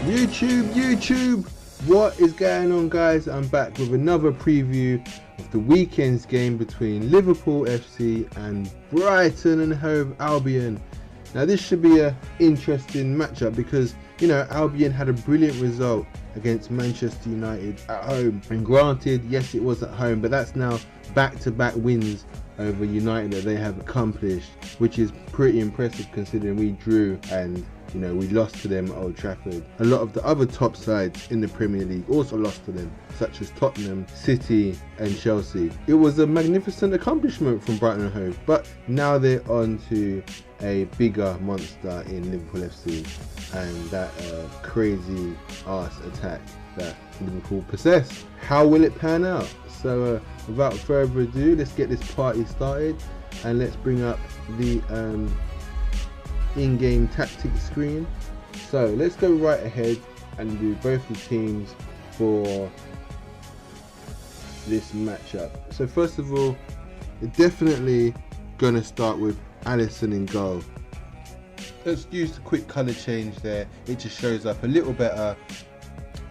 YouTube, what is going on, guys? I'm back with another preview of the weekend's game between Liverpool FC and Brighton and Hove Albion. Now this should be an interesting matchup because, you know, Albion had a brilliant result against Manchester United at home, and granted, yes, it was at home, but that's now back-to-back wins over United that they have accomplished, which is pretty impressive considering we drew and, you know, we lost to them at Old Trafford. A lot of the other top sides in the Premier League also lost to them, such as Tottenham, City and Chelsea. It was a magnificent accomplishment from Brighton and Hove, but now they're on to a bigger monster in Liverpool FC and that crazy arse attack that Liverpool possess. How will it pan out? So without further ado, let's get this party started and let's bring up the in-game tactics screen. So let's go right ahead and do both the teams for this matchup. So first of all, we're definitely gonna start with Alisson in goal. Let's use the quick colour change there, it just shows up a little better.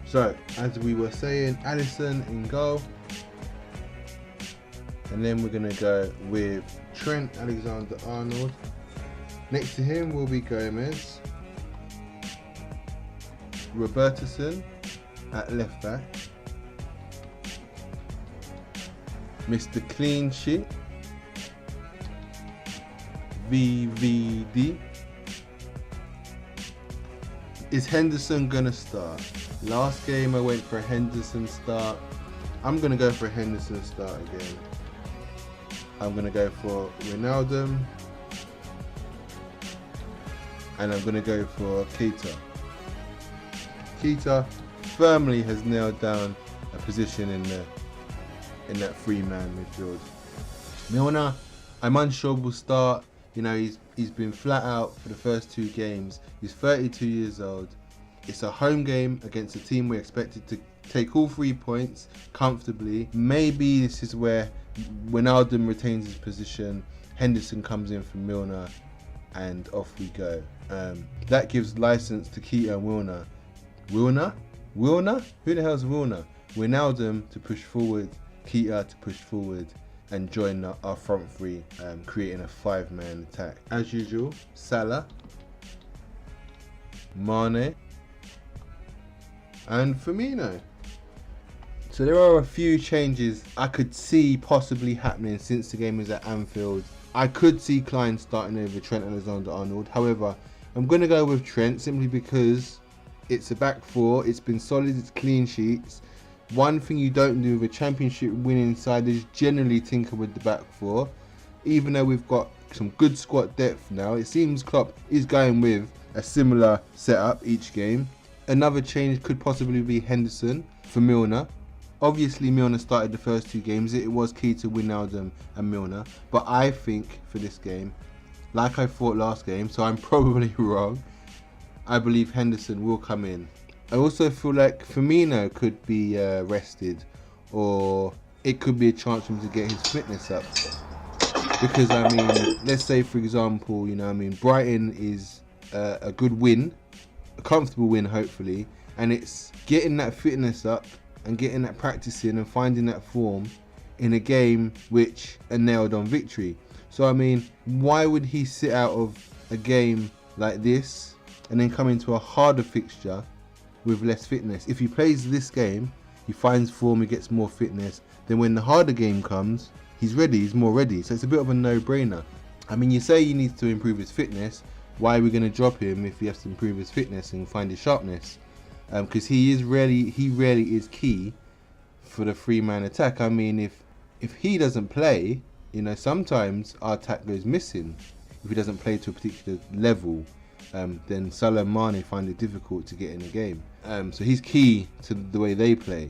So as we were saying, Alisson in goal, and then we're gonna go with Trent Alexander-Arnold. Next to him will be Gomez, Robertson at left back, Mr. Clean Sheet, VVD. Is Henderson gonna start? Last game I went for a Henderson start. I'm gonna go for a Henderson start again. I'm gonna go for Ronaldo, and I'm gonna go for Keita. Keita firmly has nailed down a position in that three-man midfield. Milner, I'm unsure will start. You know, he's been flat out for the first two games. He's 32 years old. It's a home game against a team we're expected to take all 3 points comfortably. Maybe this is where Wijnaldum retains his position, Henderson comes in for Milner, and off we go. That gives license to Keita and Wilner? Who the hell's Wilner? Wijnaldum to push forward, Keita to push forward, and join our front three, creating a 5-man attack. As usual, Salah, Mane, and Firmino. So there are a few changes I could see possibly happening since the game was at Anfield. I could see Klein starting over Trent Alexander-Arnold. However, I'm going to go with Trent simply because it's a back four, it's been solid, it's clean sheets. One thing you don't do with a championship winning side is generally tinker with the back four. Even though we've got some good squad depth now, it seems Klopp is going with a similar setup each game. Another change could possibly be Henderson for Milner. Obviously Milner started the first two games, it was Keita, Wijnaldum and Milner. But I think for this game, like I thought last game, so I'm probably wrong, I believe Henderson will come in. I also feel like Firmino could be rested, or it could be a chance for him to get his fitness up. Because I mean, let's say for example, you know, I mean, Brighton is a good win, a comfortable win hopefully, and it's getting that fitness up and getting that practice in and finding that form in a game which a nailed on victory. So I mean, why would he sit out of a game like this and then come into a harder fixture with less fitness? If he plays this game, he finds form, he gets more fitness, then when the harder game comes, he's ready, he's more ready. So it's a bit of a no-brainer. I mean, you say he needs to improve his fitness, why are we going to drop him if he has to improve his fitness and find his sharpness? Because he really is key for the three-man attack. I mean, if he doesn't play, you know, sometimes our attack goes missing. If he doesn't play to a particular level, then Salah and Mane find it difficult to get in the game. So he's key to the way they play.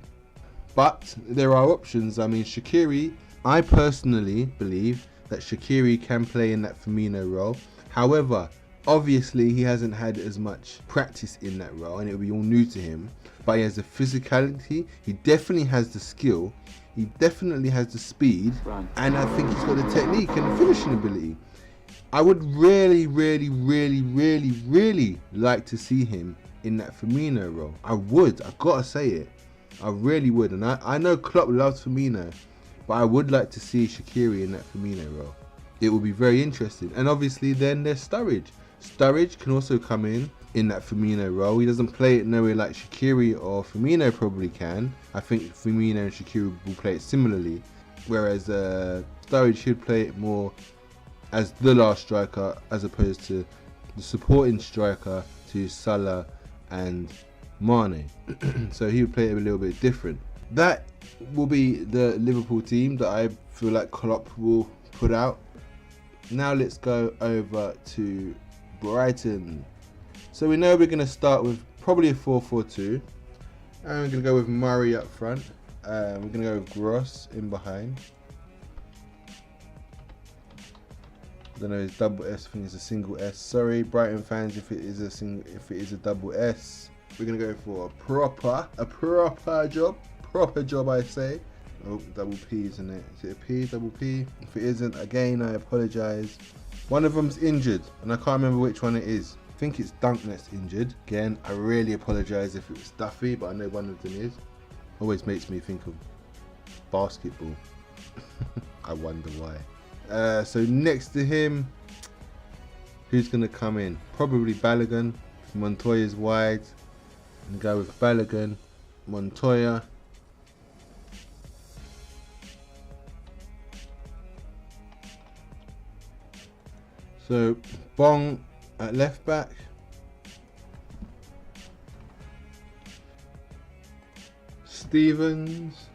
But there are options. I mean, Shaqiri, I personally believe that Shaqiri can play in that Firmino role. However, obviously he hasn't had as much practice in that role and it'll be all new to him. But he has the physicality, he definitely has the skill, he definitely has the speed, and I think he's got the technique and the finishing ability. I would really like to see him in that Firmino role. I gotta say it. I really would. And I know Klopp loves Firmino, but I would like to see Shaqiri in that Firmino role. It will be very interesting. And obviously then there's Sturridge. Sturridge can also come in that Firmino role. He doesn't play it nowhere like Shaqiri or Firmino probably can. I think Firmino and Shaqiri will play it similarly, whereas Sturridge should play it more as the last striker as opposed to the supporting striker to Salah and Mane. So he would play it a little bit different. That will be the Liverpool team that I feel like Klopp will put out. Now let's go over to Brighton. So we know we're going to start with probably a 4-4-2. And we're going to go with Murray up front. We're going to go with Gross in behind. I don't know, it's double S. I think it's a single S. Sorry, Brighton fans, if it is a double S. We're going to go for a proper job, I say. Oh, double P, isn't it? Is it a P, double P? If it isn't, again, I apologise. One of them's injured, and I can't remember which one it is. I think it's Dunk that's injured. Again, I really apologise if it was Duffy, but I know one of them is. Always makes me think of basketball. I wonder why. So next to him, who's going to come in? Probably Balogun. If Montoya's wide, and go with Balogun, Montoya. So Bong at left back. Stevens.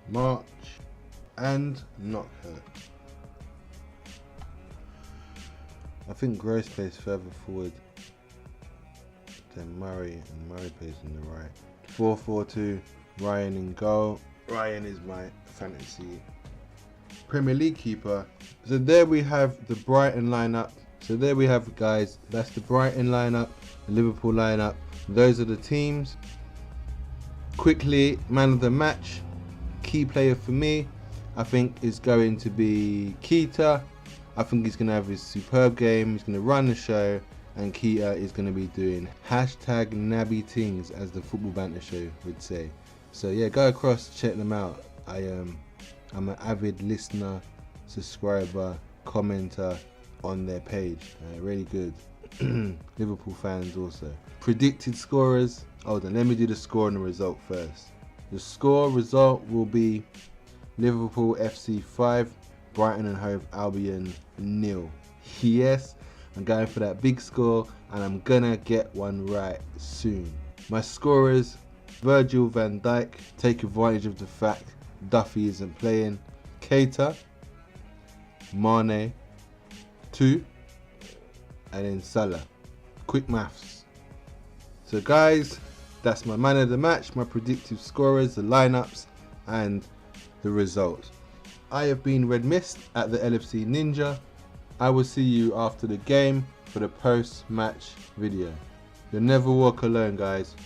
March and Knockhurt. I think Gross plays further forward than Murray, and Murray plays on the right. 4-4-2, Ryan in goal. Ryan is my fantasy Premier League keeper. So there we have the Brighton lineup. So there we have, guys, that's the Brighton lineup, the Liverpool lineup. Those are the teams. Quickly, man of the match. Key player for me, I think, is going to be Keita. I think he's going to have his superb game. He's going to run the show, and Keita is going to be doing #nabby things, as the Football Banter Show would say. So yeah, go across, check them out. I'm an avid listener, subscriber, commenter on their page. Really good. Liverpool fans also. Predicted scorers. Hold on, let me do the score and the result first. The score result will be Liverpool FC 5, Brighton and Hove Albion 0. Yes, I'm going for that big score, and I'm gonna get one right soon. My scorers: Virgil van Dijk, take advantage of the fact Duffy isn't playing. Keita, Mane, 2, and then Salah. Quick maths. So guys, that's my man of the match, my predictive scorers, the lineups, and the results. I have been Red Mist at the LFC Ninja. I will see you after the game for the post-match video. You'll never walk alone, guys.